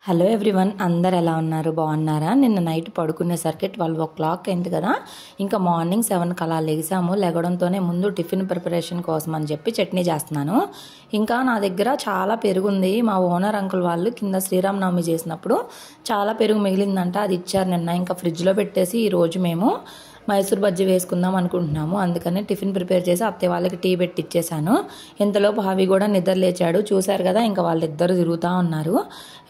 Hello everyone, అందరు ఎలా ఉన్నారు? బాగున్నారా? నిన్న నైట్ పడుకునేసరికి 12 o'clock అయింది కదా. ఇంకా మార్నింగ్ 7కి అలా లెగిసాము. లెగడంతోనే ముందు టిఫిన్ ప్రిపరేషన్ కోసం అని చెప్పి చట్నీ చేస్తున్నాను. ఇంకా నా దగ్గర చాలా పెరుగు ఉంది. మా ఓనర్ అంకుల్ వాళ్ళు కింద శ్రీరామనవమి చేసినప్పుడు చాలా పెరుగు మిగిలిందంట, అది ఇచ్చారు నిన్న. ఇంకా ఫ్రిడ్జ్లో పెట్టేసి ఈరోజు మేము మైసూర్ బజ్జీ వేసుకుందాం అనుకుంటున్నాము. అందుకని టిఫిన్ ప్రిపేర్ చేసి అత్తయ్య వాళ్ళకి టీ పెట్టి ఇచ్చేసాను. ఇంతలోపు హవి కూడా నిద్ర లేచాడు. చూశారు కదా, ఇంకా వాళ్ళిద్దరు తిరుగుతూ ఉన్నారు.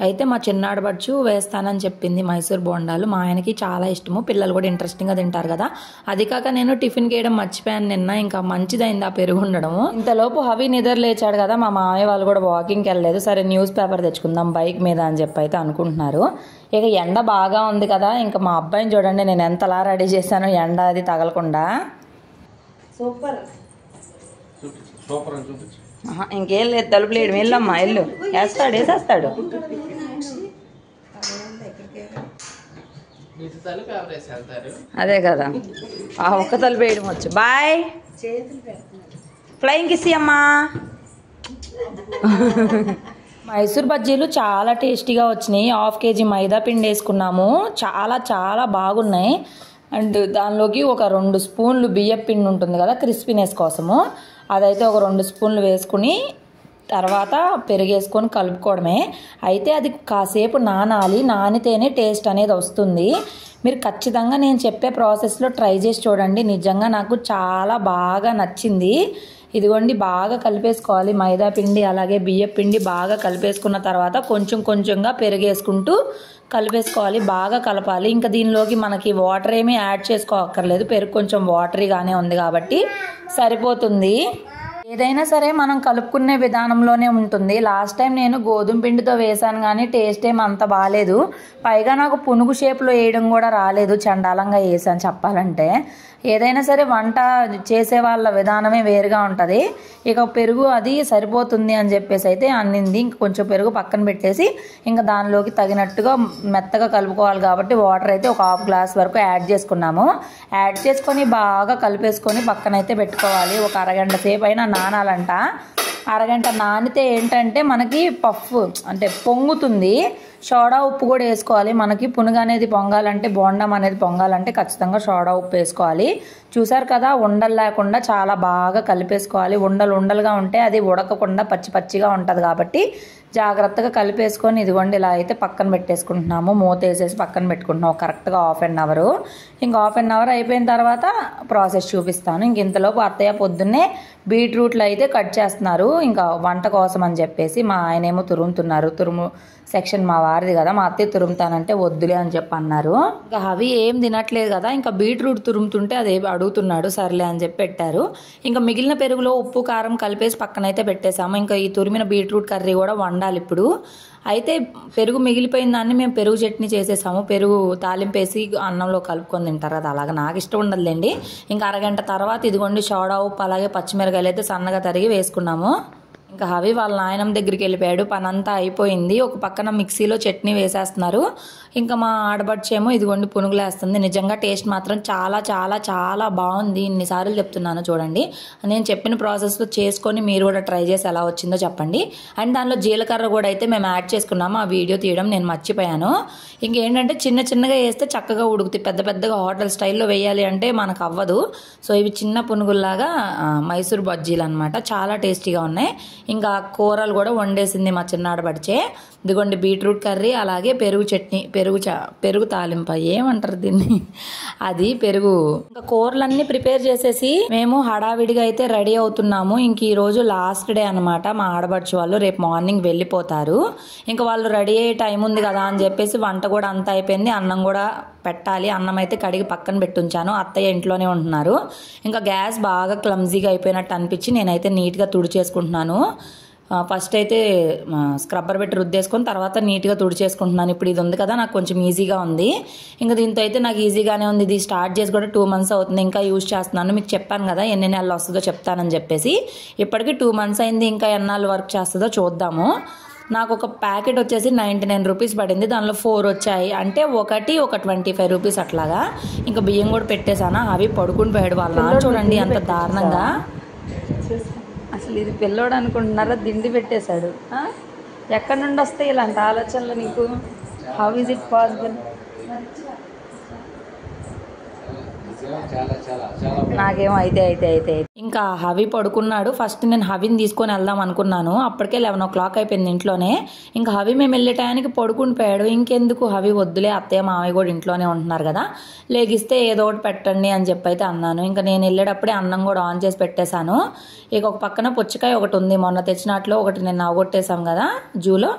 అయితే మా చిన్నాడబడ్చు వేస్తానని చెప్పింది మైసూర్ బోండాలు. మా ఆయనకి చాలా ఇష్టము, పిల్లలు కూడా ఇంట్రెస్టింగ్గా తింటారు కదా. అది కాక నేను టిఫిన్ చేయడం మర్చిపోయాను నిన్న. ఇంకా మంచిదైంది ఆ పెరుగు ఉండడము. ఇంతలోపు హవి నిద్ర లేచాడు కదా. మా మామయ్య వాళ్ళు కూడా వాకింగ్కి వెళ్ళలేదు. సరే న్యూస్ పేపర్ తెచ్చుకుందాం బైక్ మీద అని చెప్పి అయితే అనుకుంటున్నారు. ఇక ఎండ బాగా ఉంది కదా. ఇంకా మా అబ్బాయిని చూడండి, నేను ఎంతలా రెడీ చేశాను ఎండ అది తగలకుండా. సూపర్ ఇంకేం లేదు, తలుపు లేడు. వెళ్ళమ్మా వెళ్ళు, వేసేస్తాడు. అదే కదా, ఆ ఒక్క తలుపు వేయడం వచ్చు. బాయ్, ఫ్లయింగ్ కిస్ అమ్మా. మైసూర్ బజ్జీలు చాలా టేస్టీగా వచ్చినాయి. 1/2 kg మైదా పిండి వేసుకున్నాము. చాలా చాలా బాగున్నాయి. అండ్ దానిలోకి ఒక 2 స్పూన్లు బియ్యం పిండి ఉంటుంది కదా క్రిస్పీనెస్ కోసము, అదైతే ఒక 2 స్పూన్లు వేసుకుని తర్వాత పెరిగేసుకొని కలుపుకోవడమే. అయితే అది కాసేపు నానాలి, నానితేనే టేస్ట్ అనేది వస్తుంది. మీరు ఖచ్చితంగా నేను చెప్పే ప్రాసెస్లో ట్రై చేసి చూడండి. నిజంగా నాకు చాలా బాగా నచ్చింది. ఇదిగోండి, బాగా కలిపేసుకోవాలి మైదా పిండి అలాగే బియ్యం పిండి. బాగా కలిపేసుకున్న తర్వాత కొంచెం కొంచెంగా పెరిగేసుకుంటూ కలిపేసుకోవాలి, బాగా కలపాలి. ఇంకా దీనిలోకి మనకి వాటర్ ఏమీ యాడ్ చేసుకోక్కర్లేదు, పెరుగు కొంచెం వాటరీగానే ఉంది కాబట్టి సరిపోతుంది. ఏదైనా సరే మనం కలుపుకునే విధానంలోనే ఉంటుంది. లాస్ట్ టైం నేను గోధుమ పిండితో వేసాను కానీ టేస్ట్ ఏమి అంత బాగాలేదు. పైగా నాకు పునుగు షేప్లో వేయడం కూడా రాలేదు, చండాలంగా వేసాను చెప్పాలంటే. ఏదైనా సరే వంట చేసే వాళ్ళ విధానమే వేరుగా ఉంటుంది. ఇక పెరుగు అది సరిపోతుంది అని చెప్పేసి అయితే అన్నింది. ఇంక కొంచెం పెరుగు పక్కన పెట్టేసి ఇంకా దానిలోకి తగినట్టుగా మెత్తగా కలుపుకోవాలి కాబట్టి వాటర్ అయితే ఒక 1/2 గ్లాస్ వరకు యాడ్ చేసుకున్నాము. యాడ్ చేసుకొని బాగా కలిపేసుకొని పక్కన అయితే పెట్టుకోవాలి. ఒక అరగంట సేపు అయినా నానాలంట. అరగంట నానితే ఏంటంటే మనకి పఫ్ అంటే పొంగుతుంది. సోడా ఉప్పు కూడా వేసుకోవాలి. మనకి పునుగు అనేది పొంగాలంటే, బోండం అనేది పొంగాలంటే ఖచ్చితంగా సోడా ఉప్పు వేసుకోవాలి. చూసారు కదా, ఉండలు లేకుండా చాలా బాగా కలిపేసుకోవాలి. ఉండలుగా ఉంటే అది ఉడకకుండా పచ్చి పచ్చిగా ఉంటుంది కాబట్టి జాగ్రత్తగా కలిపేసుకొని ఇదిగోండి ఇలా అయితే పక్కన పెట్టేసుకుంటున్నాము. మూత వేసేసి పక్కన పెట్టుకుంటున్నాము కరెక్ట్గా 1/2 అవర్. ఇంకా 1/2 అవర్ అయిపోయిన తర్వాత ప్రాసెస్ చూపిస్తాను. ఇంక ఇంతలోపు అత్తయ్య పొద్దున్నే బీట్రూట్లు అయితే కట్ చేస్తున్నారు, ఇంకా వంట కోసం అని చెప్పేసి. మా ఆయన ఏమో తురుముతున్నారు. తురుము సెక్షన్ మా వారిది కదా, మా అత్తయ్య తురుముతానంటే వద్దులే అని చెప్పి అన్నారు. ఇంకా అవి ఏం తినట్లేదు కదా, ఇంకా బీట్రూట్ తురుముతుంటే అది అడుగుతున్నాడు, సర్లే అని చెప్పి పెట్టారు. ఇంకా మిగిలిన పెరుగులో ఉప్పు కారం కలిపేసి పక్కన అయితే పెట్టేసాము. ఇంకా ఈ తురిమిన బీట్రూట్ కర్రీ కూడా వండాలి ఇప్పుడు. అయితే పెరుగు మిగిలిపోయిన దాన్ని మేము పెరుగు చట్నీ చేసేసాము. పెరుగు తాలింపేసి అన్నంలో కలుపుకొని తింటారు కదా, అలాగా నాకు ఇష్టం ఉండదులేండి. ఇంకా అరగంట తర్వాత ఇదిగోండి సోడా ఉప్పు అలాగే పచ్చిమిరకాయలు అయితే సన్నగా తరిగి వేసుకున్నాము. ఇంకా హవి వాళ్ళ నాయనమ్మ దగ్గరికి వెళ్ళిపోయాడు. పని అంతా అయిపోయింది. ఒక పక్కన మిక్సీలో చట్నీ వేసేస్తున్నారు. ఇంకా మా ఆడబడ్చేమో ఇదిగోండి పునుగులు వేస్తుంది. నిజంగా టేస్ట్ మాత్రం చాలా చాలా చాలా బాగుంది. ఇన్నిసార్లు చెప్తున్నాను చూడండి. నేను చెప్పిన ప్రాసెస్లో చేసుకొని మీరు కూడా ట్రై చేసి ఎలా వచ్చిందో చెప్పండి. అండ్ దానిలో జీలకర్ర కూడా అయితే మేము యాడ్ చేసుకున్నాము. ఆ వీడియో తీయడం నేను మర్చిపోయాను. ఇంకేంటంటే చిన్న చిన్నగా వేస్తే చక్కగా ఉడుకుతాయి. పెద్ద పెద్దగా హోటల్ స్టైల్లో వేయాలి అంటే మనకు అవ్వదు. సో ఇవి చిన్న పునుగుల్లాగా మైసూర్ బజ్జీలు అనమాట, చాలా టేస్టీగా ఉన్నాయి. ఇంకా కూరలు కూడా వండేసింది మా చిన్నాడబడిచే. ఇదిగోండి బీట్రూట్ కర్రీ అలాగే పెరుగు చట్నీ, పెరుగు తాలింప ఏమంటారు దీన్ని, అది పెరుగు. ఇంకా కూరలన్నీ ప్రిపేర్ చేసేసి మేము హడావిడిగా అయితే రెడీ అవుతున్నాము. ఇంక ఈ రోజు లాస్ట్ డే అనమాట. మా ఆడబడుచు వాళ్ళు రేపు మార్నింగ్ వెళ్ళిపోతారు. ఇంకా వాళ్ళు రెడీ అయ్యే టైం ఉంది కదా అని చెప్పేసి వంట కూడా అంతా అయిపోయింది. అన్నం కూడా పెట్టాలి. అన్నం అయితే కడిగి పక్కన పెట్టుంచాను. అత్తయ్య ఇంట్లోనే ఉంటున్నారు. ఇంకా గ్యాస్ బాగా క్లమ్జీగా అయిపోయినట్టు అనిపించి నేనైతే నీట్గా తుడిచేసుకుంటున్నాను. ఫస్ట్ అయితే స్క్రబ్బర్ పెట్టి రుద్దేసుకొని తర్వాత నీట్గా తుడిచేసుకుంటున్నాను. ఇప్పుడు ఇది ఉంది కదా, నాకు కొంచెం ఈజీగా ఉంది. ఇంకా దీంతో అయితే నాకు ఈజీగానే ఉంది. ఇది స్టార్ట్ చేసి కూడా 2 months అవుతుంది. ఇంకా యూజ్ చేస్తున్నాను. మీకు చెప్పాను కదా ఎన్ని నెలలు వస్తుందో చెప్తానని చెప్పేసి. ఇప్పటికీ 2 months అయింది. ఇంకా ఎన్నాళ్ళు వర్క్ చేస్తుందో చూద్దాము. నాకు ఒక ప్యాకెట్ వచ్చేసి 99 రూపీస్ పడింది. దానిలో 4 వచ్చాయి. అంటే ఒక 25 రూపీస్ అట్లాగా. ఇంకా బియ్యం కూడా పెట్టేశాను. అవి పడుకుని పోయాడు వాళ్ళ. చూడండి అంత దారుణంగా. అసలు ఇది పిల్లోడు అనుకుంటున్నారా, దిండి పెట్టేశాడు. ఎక్కడి నుండి వస్తాయి ఇలాంటి ఆలోచనలు నీకు? How is it possible? నాకేమో అయితే ఇంకా హవి పడుకున్నాడు. ఫస్ట్ నేను హవిని తీసుకొని వెళ్దాం అనుకున్నాను. అప్పటికే 11 o'clock అయిపోయింది ఇంట్లోనే. ఇంకా హవి మేము వెళ్ళే టయానికి పడుకుని పోయాడు. ఇంకెందుకు హవి వద్దులే, అత్తయ్య మామయ్య కూడా ఇంట్లోనే ఉంటున్నారు కదా, లేగిస్తే ఏదో ఒకటి పెట్టండి అని చెప్పి అయితే అన్నాను. ఇంకా నేను వెళ్ళేటప్పుడే అన్నం కూడా ఆన్ చేసి పెట్టేశాను. ఇక ఒక పక్కన పుచ్చకాయ ఒకటి ఉంది, మొన్న తెచ్చినట్లో ఒకటి నేను అవగొట్టేసాం కదా జూలో.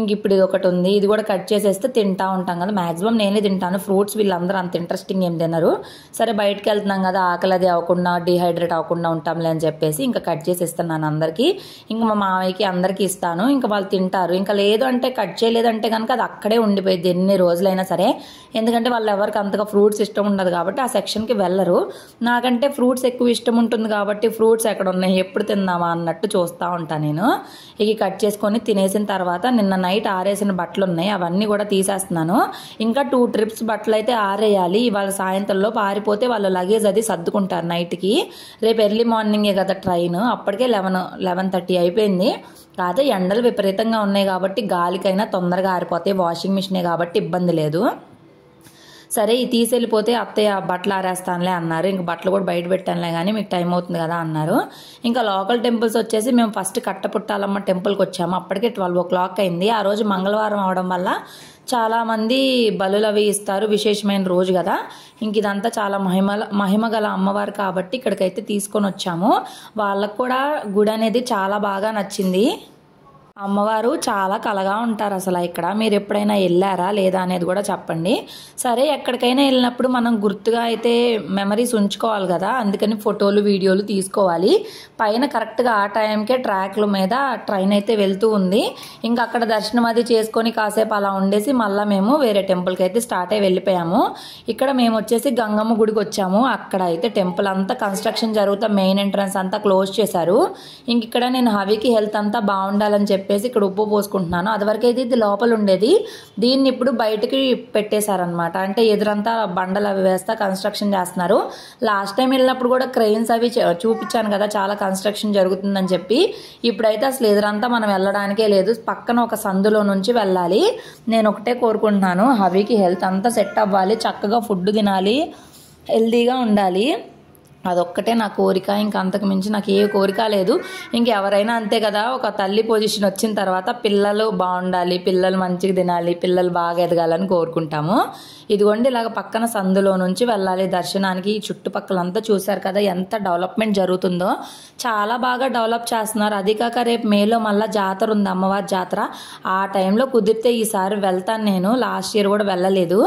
ఇంక ఇప్పుడు ఇది ఒకటి ఉంది, ఇది కూడా కట్ చేసేస్తే తింటా ఉంటాం కదా. మ్యాక్సిమం నేనే తింటాను ఫ్రూట్స్, వీళ్ళందరూ అంత ఇంట్రెస్టింగ్ ఏం తినరు. సరే బయటకు వెళ్తున్నాం కదా, ఆకలి అది అవ్వకుండా డిహైడ్రేట్ అవ్వకుండా ఉంటాంలే అని చెప్పేసి ఇంకా కట్ చేసి ఇస్తున్నాను అందరికీ. ఇంకా మా మామయ్యకి అందరికీ ఇస్తాను. ఇంకా వాళ్ళు తింటారు. ఇంకా లేదు అంటే కట్ చేయలేదంటే కనుక అది అక్కడే ఉండిపోయింది ఎన్ని రోజులైనా సరే. ఎందుకంటే వాళ్ళు ఎవరికి అంతగా ఫ్రూట్స్ ఇష్టం ఉండదు కాబట్టి ఆ సెక్షన్కి వెళ్ళరు. నాకంటే ఫ్రూట్స్ ఎక్కువ ఇష్టం ఉంటుంది కాబట్టి ఫ్రూట్స్ ఎక్కడ ఉన్నాయి, ఎప్పుడు తిందామా అన్నట్టు చూస్తూ ఉంటాను నేను. ఇక కట్ చేసుకొని తినేసిన తర్వాత నిన్న నైట్ ఆరేసిన బట్టలు ఉన్నాయి, అవన్నీ కూడా తీసేస్తున్నాను. ఇంకా 2 trips బట్టలు అయితే ఆరేయాలి. ఇవాళ సాయంత్రంలో పారిపోతే వాళ్ళు లగేజ్ అది సర్దుకుంటారు నైట్కి. రేపు ఎర్లీ మార్నింగే కదా ట్రైన్, అప్పటికే 11:30 అయిపోయింది. కాకపోతే ఎండలు విపరీతంగా ఉన్నాయి కాబట్టి గాలికైనా తొందరగా ఆరిపోతాయి. వాషింగ్ మిషనే కాబట్టి ఇబ్బంది లేదు. సరే ఈ తీసేళ్ళిపోతే అత్తయ్య బట్టలు ఆరేస్తానులే అన్నారు. ఇంక బట్టలు కూడా బయట పెట్టానులే కానీ మీకు టైం అవుతుంది కదా అన్నారు. ఇంకా లోకల్ టెంపుల్స్ వచ్చేసి మేము ఫస్ట్ కట్టపుట్టాలమ్మ టెంపుల్కి వచ్చాము. అప్పటికే 12 o'clock అయింది. ఆ రోజు మంగళవారం అవడం వల్ల చాలామంది బలులు అవి ఇస్తారు, విశేషమైన రోజు కదా. ఇంక ఇదంతా చాలా మహిమ గల అమ్మవారు కాబట్టి ఇక్కడికైతే తీసుకొని వచ్చాము. వాళ్ళకు కూడా గుడి అనేది చాలా బాగా నచ్చింది. అమ్మవారు చాలా కలగా ఉంటారు అసలు. ఇక్కడ మీరు ఎప్పుడైనా వెళ్ళారా లేదా అనేది కూడా చెప్పండి. సరే ఎక్కడికైనా వెళ్ళినప్పుడు మనం గుర్తుగా అయితే మెమరీస్ ఉంచుకోవాలి కదా, అందుకని ఫోటోలు వీడియోలు తీసుకోవాలి. పైన కరెక్ట్గా ఆ టైంకే ట్రాక్ల మీద ట్రైన్ అయితే వెళ్తూ ఉంది. ఇంకా అక్కడ దర్శనం అది చేసుకొని కాసేపు అలా ఉండేసి మళ్ళీ మేము వేరే టెంపుల్కి అయితే స్టార్ట్ అయ్యి వెళ్ళిపోయాము. ఇక్కడ మేము వచ్చేసి గంగమ్మ గుడికి వచ్చాము. అక్కడ అయితే టెంపుల్ అంతా కన్స్ట్రక్షన్ జరుగుతా మెయిన్ ఎంట్రన్స్ అంతా క్లోజ్ చేశారు. ఇంక ఇక్కడ నేను హవికి హెల్త్ అంతా బాగుండాలని చెప్పేసి ఇక్కడ ఉప్పు పోసుకుంటున్నాను. అదివరకైతే ఇది లోపల ఉండేది, దీన్ని ఇప్పుడు బయటకి పెట్టేశారనమాట. అంటే ఎదురంతా బండలు అవి వేస్తా కన్స్ట్రక్షన్ చేస్తున్నారు. లాస్ట్ టైం వెళ్ళినప్పుడు కూడా క్రెయిన్స్ అవి చూపించాను కదా, చాలా కన్స్ట్రక్షన్ జరుగుతుందని చెప్పి. ఇప్పుడైతే అసలు ఎదురంతా మనం వెళ్ళడానికే లేదు, పక్కన ఒక సందులో నుంచి వెళ్ళాలి. నేను ఒకటే కోరుకుంటున్నాను, హవికి హెల్త్ అంతా సెట్ అవ్వాలి, చక్కగా ఫుడ్ తినాలి, హెల్తీగా ఉండాలి. అదొక్కటే నా కోరిక. ఇంక అంతకు మించి నాకు ఏ కోరిక లేదు. ఇంకెవరైనా అంతే కదా, ఒక తల్లి పొజిషన్ వచ్చిన తర్వాత పిల్లలు బాగుండాలి, పిల్లలు మంచిగా తినాలి, పిల్లలు బాగా ఎదగాలని కోరుకుంటాము. ఇదిగోండి ఇలాగ పక్కన సందులో నుంచి వెళ్ళాలి దర్శనానికి. ఈ చుట్టుపక్కలంతా చూశారు కదా ఎంత డెవలప్మెంట్ జరుగుతుందో, చాలా బాగా డెవలప్ చేస్తున్నారు. అది కాక రేపు మేలో మళ్ళీ జాతర ఉంది, అమ్మవారి జాతర. ఆ టైంలో కుదిరితే ఈసారి వెళ్తాను నేను. లాస్ట్ ఇయర్ కూడా వెళ్ళలేదు,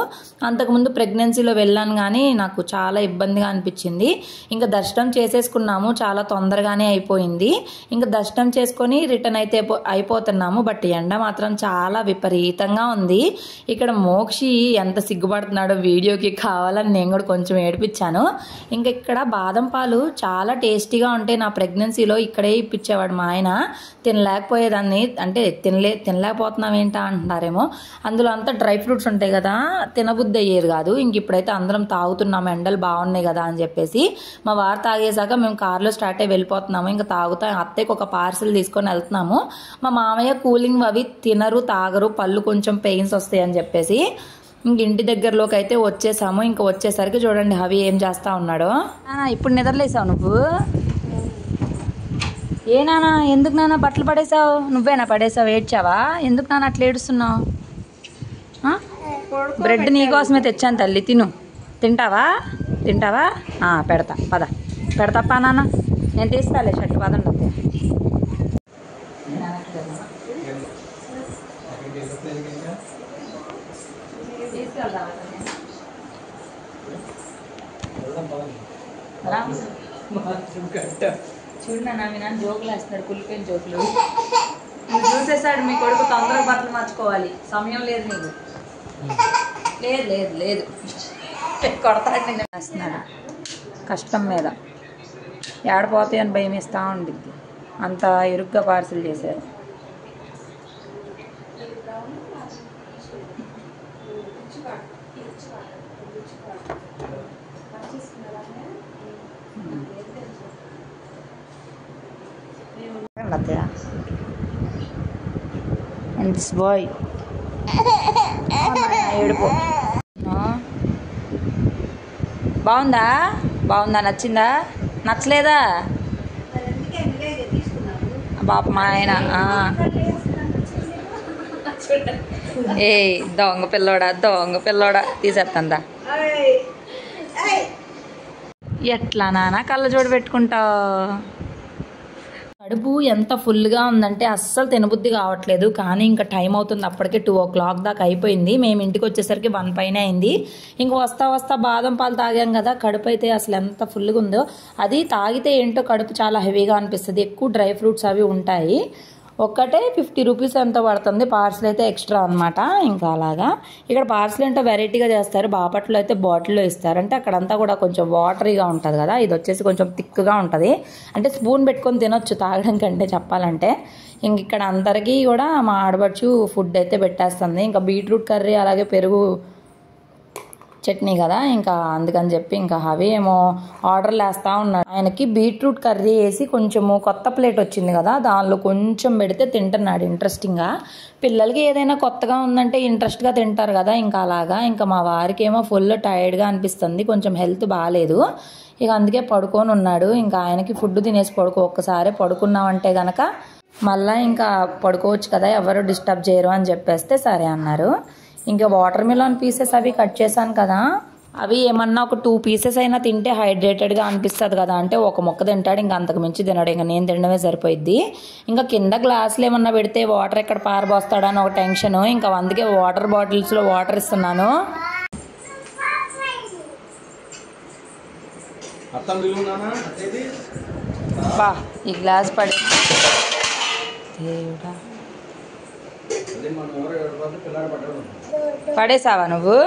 అంతకుముందు ప్రెగ్నెన్సీలో వెళ్ళాను కానీ నాకు చాలా ఇబ్బందిగా అనిపించింది. ఇంకా దర్శనం చేసేసుకున్నాము, చాలా తొందరగానే అయిపోయింది. ఇంకా దర్శనం చేసుకొని రిటర్న్ అయితే అయిపోతున్నాము. బట్ ఎండ మాత్రం చాలా విపరీతంగా ఉంది. ఇక్కడ మోక్షి ఎంత సిగ్గుపడుతున్నాడో వీడియోకి, కావాలని నేను కూడా కొంచెం ఏడిపించాను. ఇంకా ఇక్కడ బాదం పాలు చాలా టేస్టీగా ఉంటాయి. నా ప్రెగ్నెన్సీలో ఇక్కడే ఇప్పించేవాడు మా ఆయన. తినలేకపోయేదాన్ని, అంటే తినలేకపోతున్నాం ఏంటా అంటున్నారేమో, అందులో అంతా డ్రై ఫ్రూట్స్ ఉంటాయి కదా, తినబుద్ధి అయ్యేది కాదు. ఇంక ఇప్పుడైతే అందరం తాగుతున్నాము, ఎండలు బాగున్నాయి కదా అని చెప్పేసి. మా వారు తాగేసాక మేము కార్లో స్టార్ట్ అయ్యి వెళ్ళిపోతున్నాము. ఇంకా తాగుతాం, అత్తయ్యకి ఒక పార్సిల్ తీసుకొని వెళ్తున్నాము. మా మామయ్య కూలింగ్ అవి తినరు, తాగరు, పళ్ళు కొంచెం పెయిన్స్ వస్తాయి అని చెప్పేసి ఇంక ఇంటి దగ్గరలోకి అయితే వచ్చేసాము. ఇంకా వచ్చేసరికి చూడండి హవి ఏం చేస్తా ఉన్నాడో. ఇప్పుడు నిద్రలేసావు నువ్వు? ఏ నాన్న, ఎందుకు నాన్న బట్టలు పడేసావు? నువ్వేనా పడేసావు? ఏడ్చావా? ఎందుకు నాన్న అట్లా ఏడుస్తున్నావు? బ్రెడ్ నీకోసమే తెచ్చాను తల్లి, తిను. తింటావా? పెడతా పద, పెడతాప్పా నాన్న, నేను తీస్తాలే షర్ట్ పదండి అంతే. చూడు నాన్న, మీ నాన్న జోకులు వేస్తున్నాడు, కులిపోయిన జోకులు. నువ్వు చూసేసాడు మీ కొడుకు తొందరగా బట్టలు మార్చుకోవాలి, సమయం లేదు నీకు. లేదు కొడతాడు నేను వేస్తున్నాడు కష్టం మీద. ఏడపోతాయి అని భయం ఇస్తూ ఉండిద్ది, అంత ఇరుగ్గా పార్సిల్ చేశారు. అండ్ దిస్ బాయ్ ఏడుపు. బాగుందా? బాగుందా? నచ్చిందా? నచ్చలేదా? బాప మా ఆయన ఏ దొంగ పిల్లోడా తీసేస్తుందా? ఎట్లా నాన్న కళ్ళజోడు పెట్టుకుంటావు? కడుపు ఎంత ఫుల్గా ఉందంటే అస్సలు తినబుద్ధి కావట్లేదు. కానీ ఇంకా టైం అవుతుంది, అప్పటికే 2 o'clock దాకా అయిపోయింది. మేము ఇంటికి వచ్చేసరికి 1 పైన అయింది. ఇంక వస్తా బాదం పాలు తాగాం కదా, కడుపు అయితే అసలు ఎంత ఫుల్గా ఉందో. అది తాగితే ఏంటో కడుపు చాలా హెవీగా అనిపిస్తుంది. ఎక్కువ డ్రై ఫ్రూట్స్ అవి ఉంటాయి. ఒక్కటే 50 రూపీస్ ఎంత పడుతుంది, పార్సల్ అయితే ఎక్స్ట్రా అనమాట. ఇంకా అలాగా ఇక్కడ పార్సల్ ఏంటో వెరైటీగా చేస్తారు. బాపట్లో అయితే బాటిల్లో ఇస్తారు. అంటే అక్కడంతా కూడా కొంచెం వాటరీగా ఉంటుంది కదా, ఇది వచ్చేసి కొంచెం థిక్గా ఉంటుంది. అంటే స్పూన్ పెట్టుకొని తినొచ్చు తాగడం కంటే చెప్పాలంటే. ఇంక ఇక్కడ అందరికీ కూడా మా ఆడబడుచు ఫుడ్ అయితే పెట్టేస్తుంది. ఇంకా బీట్రూట్ కర్రీ అలాగే పెరుగు చట్నీ కదా, ఇంకా అందుకని చెప్పి ఇంకా అవి ఏమో ఆర్డర్లు వేస్తూ ఉన్నాడు. ఆయనకి బీట్రూట్ కర్రీ వేసి కొంచెము కొత్త ప్లేట్ వచ్చింది కదా, దానిలో కొంచెం పెడితే తింటున్నాడు ఇంట్రెస్టింగ్గా. పిల్లలకి ఏదైనా కొత్తగా ఉందంటే ఇంట్రెస్ట్గా తింటారు కదా, ఇంకా అలాగా. ఇంకా మా వారికి ఏమో ఫుల్ టైర్డ్గా అనిపిస్తుంది, కొంచెం హెల్త్ బాగాలేదు. ఇక అందుకే పడుకొని ఉన్నాడు. ఇంకా ఆయనకి ఫుడ్ తినేసి ఒక్కసారి పడుకున్నామంటే గనక మళ్ళీ ఇంకా పడుకోవచ్చు కదా, ఎవరు డిస్టర్బ్ చేయరు అని చెప్పేస్తే సరే అన్నారు. ఇంకా వాటర్ మిలన్ పీసెస్ అవి కట్ చేశాను కదా, అవి ఏమన్నా ఒక 2 పీసెస్ అయినా తింటే హైడ్రేటెడ్గా అనిపిస్తుంది కదా, అంటే ఒక ముక్క తింటాడు, ఇంకా అంతకు మించి తినడు. ఇంకా నేను తినడమే సరిపోయిద్ది. ఇంకా కింద గ్లాసులు ఏమన్నా పెడితే వాటర్ ఎక్కడ పారబోస్తాడని ఒక టెన్షన్. ఇంకా అందుకే వాటర్ బాటిల్స్లో వాటర్ ఇస్తున్నాను. బా ఈ గ్లాస్ పడి పడేసావా నువ్వు?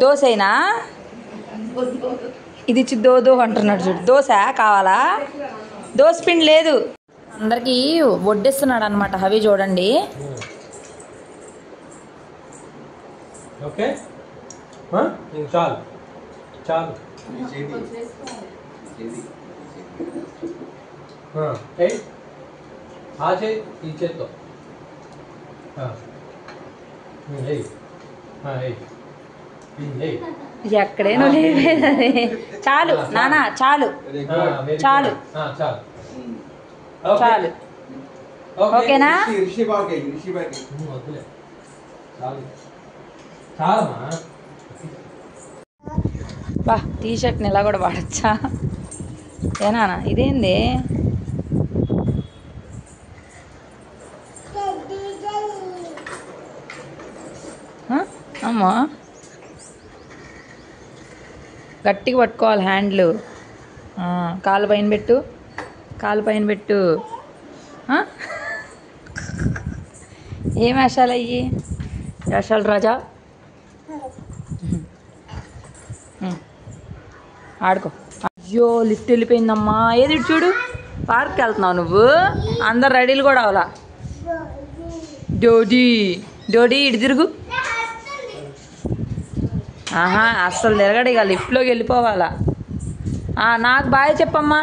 దోశైనా ఇది ఇచ్చి దో అంటున్నాడు చూడు. దోశ కావాలా? దోశ పిండి లేదు. అందరికీ వడ్డిస్తున్నాడు అనమాట అవి చూడండి. ఎక్కడేనో లేవేది. చాలు నానా, చాలు చాలు చాలు. ఓకేనా? బా టీ షర్ట్ని ఇలా కూడా వాడచ్చా? ఏనా ఇదేంది? అమ్మా గట్టిగా పట్టుకోవాలి హ్యాండ్లు. కాలు పైన పెట్టు. ఏం వేషాలు అయ్యి? వేషాలు రాజా. ఆడుకో. అయ్యో లిఫ్ట్ వెళ్ళిపోయిందమ్మా. ఏది చూడు, పార్క్కి వెళ్తున్నావు నువ్వు? అందరు రెడీలు కూడా అవలా. డోడీ ఇటు తిరుగు. అస్సలు తిరగడు, ఇక లిఫ్ట్లోకి వెళ్ళిపోవాలా. నాకు బాయ్ చెప్పమ్మా.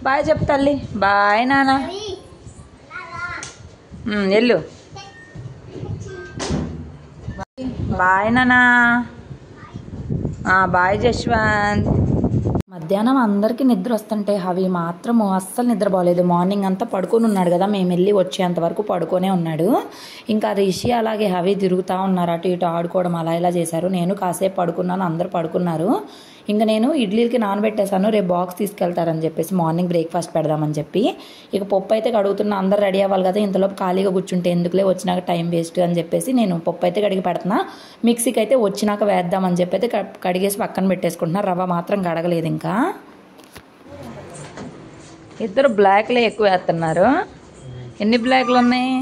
బాయ్ చెప్పు తల్లి. బాయ్ నాన్న. వెళ్ళు. బాయ్ నాన్న. బాయ్ జశ్వంత్. మధ్యాహ్నం అందరికీ నిద్ర వస్తుంటే అవి మాత్రము అస్సలు నిద్రపోలేదు. మార్నింగ్ అంతా పడుకొని ఉన్నాడు కదా, మేము వెళ్ళి వచ్చేంత వరకు పడుకొనే ఉన్నాడు. ఇంకా రిషి అలాగే అవి తిరుగుతూ ఉన్నారు, అటు ఇటు ఆడుకోవడం అలా ఇలా చేశారు. నేను కాసేపు పడుకున్నాను, అందరు పడుకున్నారు. ఇంకా నేను ఇడ్లీలకి నానబెట్టేశాను, రేపు బాక్స్ తీసుకెళ్తారని చెప్పేసి మార్నింగ్ బ్రేక్ఫాస్ట్ పెడదామని చెప్పి. ఇక పప్పు అయితే కడుగుతున్నా, అందరు రెడీ అవ్వాలి కదా, ఇంతలోపు ఖాళీగా కూర్చుంటే ఎందుకులే, వచ్చినాక టైం వేస్ట్ అని చెప్పేసి నేను పప్పు అయితే కడిగి పెడుతున్నా. మిక్సీకి అయితే వచ్చినాక వేద్దామని చెప్పి అయితే కడిగేసి పక్కన పెట్టేసుకుంటున్నా. రవ్వ మాత్రం కడగలేదు. ఇంకా ఇద్దరు బ్లాక్లే ఎక్కువ వేస్తున్నారు. ఎన్ని బ్లాక్లు ఉన్నాయి?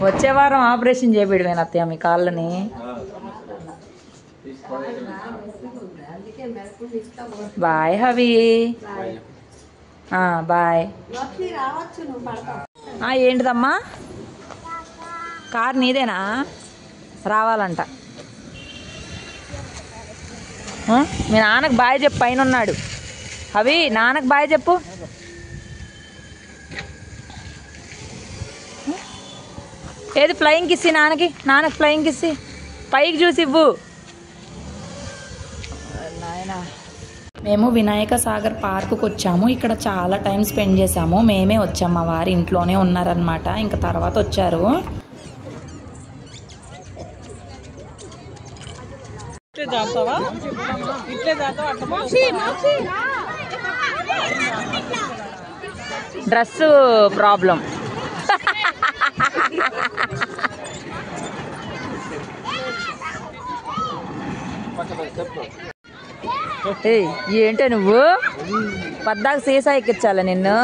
వచ్చే వారం ఆపరేషన్ చేపిడమేనా అత్తయ్య మీ కాళ్ళని? బాయ్ హవి. బాయ్. ఏంటిదమ్మా? కార్ నీదేనా? రావాలంట. మీ నాన్నకు బాయ్ చెప్పు, పైన ఉన్నాడు. అవి నాన్నకు బాయ్ చెప్పు. ఏది ఫ్లయింగ్ కిస్సి నాన్నకి ఫ్లయింగ్ కిస్సి పైకి చూసి ఇవ్వు నాయనా. మేము వినాయక సాగర్ పార్కుకి వచ్చాము. ఇక్కడ చాలా టైం స్పెండ్ చేసాము. మేమే వచ్చాము, మా వారు ఇంట్లోనే ఉన్నారనమాట. ఇంకా తర్వాత వచ్చారు. Dress problem. ఏంటో నువ్వు పద్దాక సీసా ఎక్కించాలా నిన్ను?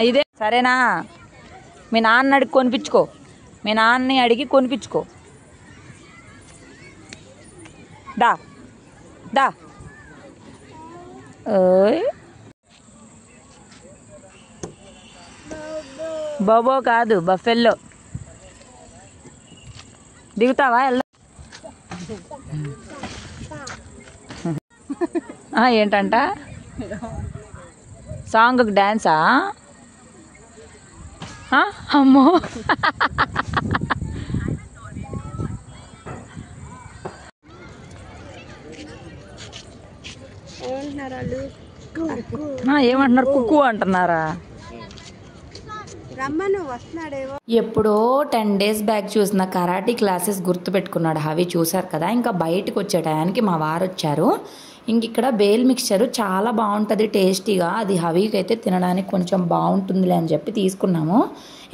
ఇదే సరేనా? మీ నాన్న అడిగి కొనిపించుకో, మీ నాన్నని అడిగి కొనిపించుకో. దా దా. ఓయ్ బోబో కాదు, బఫెల్లో. దిగుతావా? ఏంటంట సాంగ్ డాన్సా? అమ్మో ఏమంటున్నారు? కుక్కు అంటున్నారా? ఎప్పుడో 10 days బ్యాక్ చూసిన కరాటీ క్లాసెస్ గుర్తు పెట్టుకున్నాడు హవి. చూసారు కదా. ఇంకా బయటకు వచ్చే టయానికి మా వారు వచ్చారు. ఇంక ఇక్కడ బేల్ మిక్చర్ చాలా బాగుంటుంది టేస్టీగా. అది హవికి అయితే తినడానికి కొంచెం బాగుంటుందిలే అని చెప్పి తీసుకున్నాము.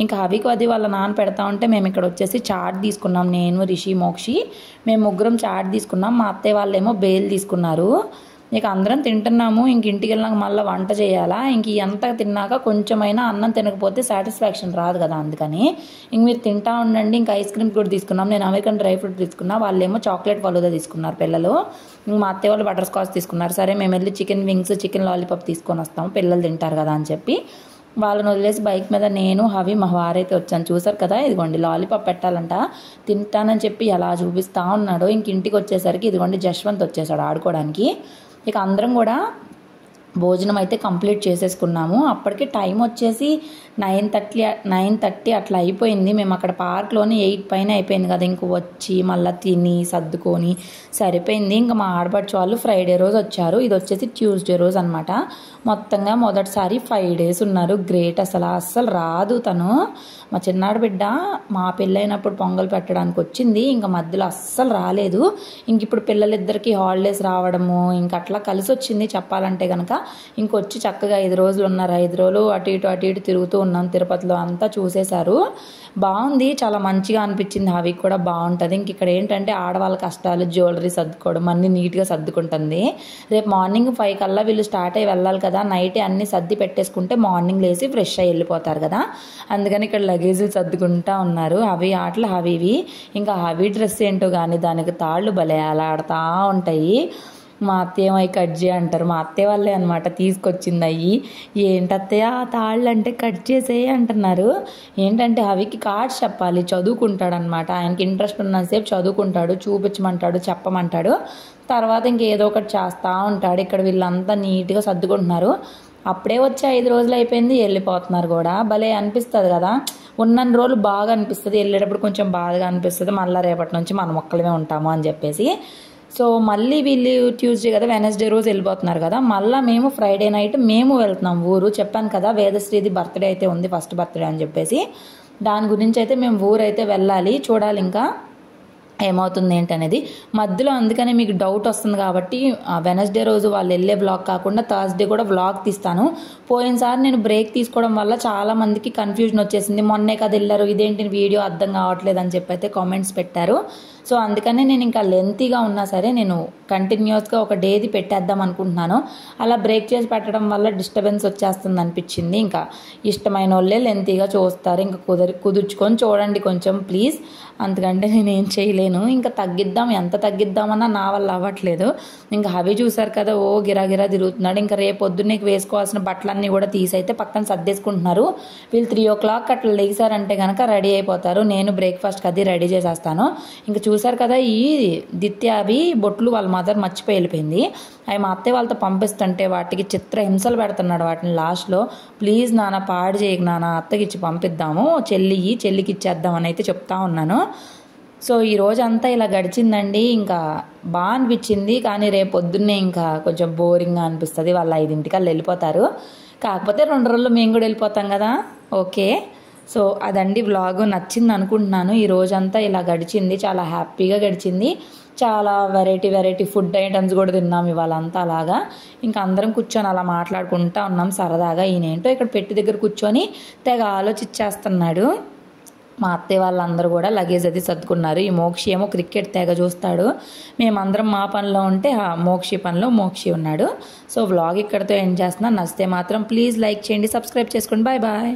ఇంకా హవికి అది వాళ్ళ నాన్న పెడతా ఉంటే మేము ఇక్కడ వచ్చేసి చాట్ తీసుకున్నాం. నేను, రిషి, మోక్షి మేము ముగ్గురం చాట్ తీసుకున్నాం. మా అత్తయ్య వాళ్ళేమో బేల్ తీసుకున్నారు. ఇక అందరం తింటున్నాము. ఇంక ఇంటికి వెళ్ళినాక మళ్ళీ వంట చేయాలా. ఇంక ఎంత తిన్నాక కొంచెమైనా అన్నం తినకపోతే సాటిస్ఫాక్షన్ రాదు కదా. అందుకని ఇంక మీరు తింటా ఉండండి. ఇంకా ఐస్ క్రీమ్ కూడా తీసుకున్నాం. నేను అమెరికన్ డ్రై ఫ్రూట్ తీసుకున్నా, వాళ్ళేమో చాక్లెట్ ఫలూదా తీసుకున్నారు పిల్లలు. మా అత్తయ్య వాళ్ళు బటర్ స్కాచ్ తీసుకున్నారు. సరే మేము వెళ్ళి చికెన్ వింగ్స్, చికెన్ లాలీపాప్ తీసుకొని వస్తాము, పిల్లలు తింటారు కదా అని చెప్పి వాళ్ళని వదిలేసి బైక్ మీద నేను, హవి, మా వారైతే వచ్చాను. చూసారు కదా, ఇదిగోండి లాలీపాప్ పెట్టాలంట. తింటానని చెప్పి ఎలా చూపిస్తూ ఉన్నాడు. ఇంక ఇంటికి వచ్చేసరికి ఇదిగోండి జశ్వంత్ వచ్చేసాడు ఆడుకోవడానికి. ఇక అందరం కూడా భోజనం అయితే కంప్లీట్ చేసేసుకున్నాము. అప్పటికి టైం వచ్చేసి 9:30 అట్లా అయిపోయింది. మేము అక్కడ పార్క్లోని 8 పైన అయిపోయింది కదా. ఇంక వచ్చి మళ్ళీ తిని సర్దుకొని సరిపోయింది. ఇంకా మా ఆడపడుచు వాళ్ళు ఫ్రైడే రోజు వచ్చారు. ఇది వచ్చేసి ట్యూస్డే రోజు అనమాట. మొత్తంగా మొదటిసారి 5 days ఉన్నారు. గ్రేట్. అస్సలు రాదు తను. మా చిన్నాడు బిడ్డ మా పెళ్ళైనప్పుడు పొంగల్ పెట్టడానికి వచ్చింది. ఇంకా మధ్యలో అస్సలు రాలేదు. ఇంక ఇప్పుడు పిల్లలిద్దరికీ హాలిడేస్ రావడము ఇంక అట్లా కలిసి వచ్చింది చెప్పాలంటే కనుక. ఇంకొచ్చి చక్కగా 5 రోజులు ఉన్నారు. 5 రోజులు అటు ఇటు తిరుగుతూ ఉన్నాం. తిరుపతిలో అంతా చూసేశారు. బాగుంది, చాలా మంచిగా అనిపించింది. అవి కూడా బాగుంటుంది. ఇంక ఇక్కడ ఏంటంటే ఆడవాళ్ళ కష్టాలు, జ్యువెలరీ సర్దుకోవడం అన్నీ నీట్గా సర్దుకుంటుంది. రేపు మార్నింగ్ 5 కల్లా వీళ్ళు స్టార్ట్ అయ్యి వెళ్ళాలి కదా. నైటే అన్ని సర్ది పెట్టేసుకుంటే మార్నింగ్ లేసి ఫ్రెష్ అయ్యి వెళ్ళిపోతారు కదా. అందుకని ఇక్కడ లగేజీలు సర్దుకుంటా ఉన్నారు. అవి ఆటలు అవివి. ఇంకా అవి డ్రెస్ ఏంటో కానీ దానికి తాళ్ళు భలే అలాడుతూ ఉంటాయి. మా అత్తయ్య అవి కట్ చేయ అంటారు. మా అత్తయ్య వాళ్ళే అనమాట తీసుకొచ్చింది అవి. ఏంటత్తయ్య తాళ్ళు అంటే కట్ చేసేయి అంటున్నారు. ఏంటంటే అవికి కార్డ్స్ చెప్పాలి, చదువుకుంటాడు అనమాట. ఆయనకి ఇంట్రెస్ట్ ఉన్నంతసేపు చదువుకుంటాడు, చూపించమంటాడు, చెప్పమంటాడు. తర్వాత ఇంకేదో ఒకటి చేస్తూ ఉంటాడు. ఇక్కడ వీళ్ళంతా నీట్గా సర్దుకుంటున్నారు. అప్పుడే వచ్చి 5 రోజులు అయిపోయింది, వెళ్ళిపోతున్నారు కూడా. భలే అనిపిస్తుంది కదా. ఉన్నన్ని రోజులు బాగా అనిపిస్తుంది, వెళ్ళేటప్పుడు కొంచెం బాధగా అనిపిస్తుంది. మళ్ళీ రేపటి నుంచి మనం ఒక్కలమే ఉంటాము అని చెప్పేసి. సో మళ్ళీ వీళ్ళు ట్యూస్డే కదా, వెనస్డే రోజు వెళ్ళిపోతున్నారు కదా. మళ్ళీ మేము ఫ్రైడే నైట్ మేము వెళ్తున్నాం ఊరు. చెప్పాను కదా వేదశ్రీది బర్త్డే అయితే ఉంది, ఫస్ట్ బర్త్డే అని చెప్పేసి. దాని గురించి అయితే మేము ఊరు అయితే వెళ్ళాలి. చూడాలి ఇంకా ఏమవుతుంది ఏంటనేది మధ్యలో. అందుకని మీకు డౌట్ వస్తుంది కాబట్టి వెనస్డే రోజు వాళ్ళు వెళ్ళే వ్లాగ్ కాకుండా థర్స్డే కూడా వ్లాగ్ తీస్తాను. పోయినసారి నేను బ్రేక్ తీసుకోవడం వల్ల చాలా మందికి కన్ఫ్యూజన్ వచ్చేసింది. మొన్నే కదా వెళ్ళారు, ఇదేంటి వీడియో అర్థం కావట్లేదు అని చెప్పి అయితే కామెంట్స్ పెట్టారు. సో అందుకని నేను ఇంకా లెంతీగా ఉన్నా సరే నేను కంటిన్యూస్గా ఒక డేది పెట్టేద్దాం అనుకుంటున్నాను. అలా బ్రేక్ చేసి పెట్టడం వల్ల డిస్టర్బెన్స్ వచ్చేస్తుంది అనిపించింది. ఇంకా ఇష్టమైన వాళ్ళే లెంతీగా చూస్తారు. ఇంకా కుదుర్చుకొని చూడండి కొంచెం ప్లీజ్. అందుకంటే నేనేం చేయలేను. ఇంకా తగ్గిద్దాం, ఎంత తగ్గిద్దామన్నా నా వల్ల అవ్వట్లేదు. ఇంకా అవి చూసారు కదా, ఓ గిరాగిరా తిరుగుతున్నాడు. ఇంకా రేపు పొద్దున్నే వేసుకోవాల్సిన బట్టలన్నీ కూడా తీసైతే పక్కన సర్దేసుకుంటున్నారు. వీళ్ళు 3 o'clock అట్లా లేచారంటే కనుక రెడీ అయిపోతారు. నేను బ్రేక్ఫాస్ట్కి అది రెడీ చేసేస్తాను. ఇంకా చూసారు చూసారు కదా, ఈ దిత్య అవి బొట్లు వాళ్ళ మదర్ మర్చిపోయి వెళ్ళిపోయింది. అవి మా అత్తయ్య వాళ్ళతో పంపిస్తుంటే వాటికి చిత్ర హింసలు పెడుతున్నాడు వాటిని. లాస్ట్లో ప్లీజ్ నాన్న పాడు చేయకు నాన్న, అత్తకి ఇచ్చి పంపిద్దాము, చెల్లికి ఇచ్చేద్దామని అయితే చెప్తా ఉన్నాను. సో ఈ రోజు అంతా ఇలా గడిచిందండి. ఇంకా బాగా అనిపించింది, కానీ రేపు పొద్దున్నే ఇంకా కొంచెం బోరింగ్గా అనిపిస్తుంది. వాళ్ళు 5 వెళ్ళిపోతారు. కాకపోతే 2 రోజులు మేము కూడా వెళ్ళిపోతాం కదా. ఓకే, సో అదండి వ్లాగ్. నచ్చింది అనుకుంటున్నాను. ఈ రోజంతా ఇలా గడిచింది, చాలా హ్యాపీగా గడిచింది. చాలా వెరైటీ ఫుడ్ ఐటమ్స్ కూడా తిన్నాం ఇవాళ అంతా. అలాగా ఇంకా అందరం కూర్చొని అలా మాట్లాడుకుంటా ఉన్నాం సరదాగా. ఈయనేంటో ఇక్కడ పెట్టి దగ్గర కూర్చొని తెగ ఆలోచించేస్తున్నాడు. మా అత్తయ్య వాళ్ళందరూ కూడా లగేజ్ అది సర్దుకున్నారు. ఈ మోక్షి ఏమో క్రికెట్ తెగ చూస్తాడు. మేమందరం మా పనిలో ఉంటే మోక్షి పనిలో మోక్షి ఉన్నాడు. సో వ్లాగ్ ఇక్కడితో ఎండ్ చేస్తున్నాను. నచ్చితే మాత్రం ప్లీజ్ లైక్ చేయండి, సబ్స్క్రైబ్ చేసుకోండి. Bye bye.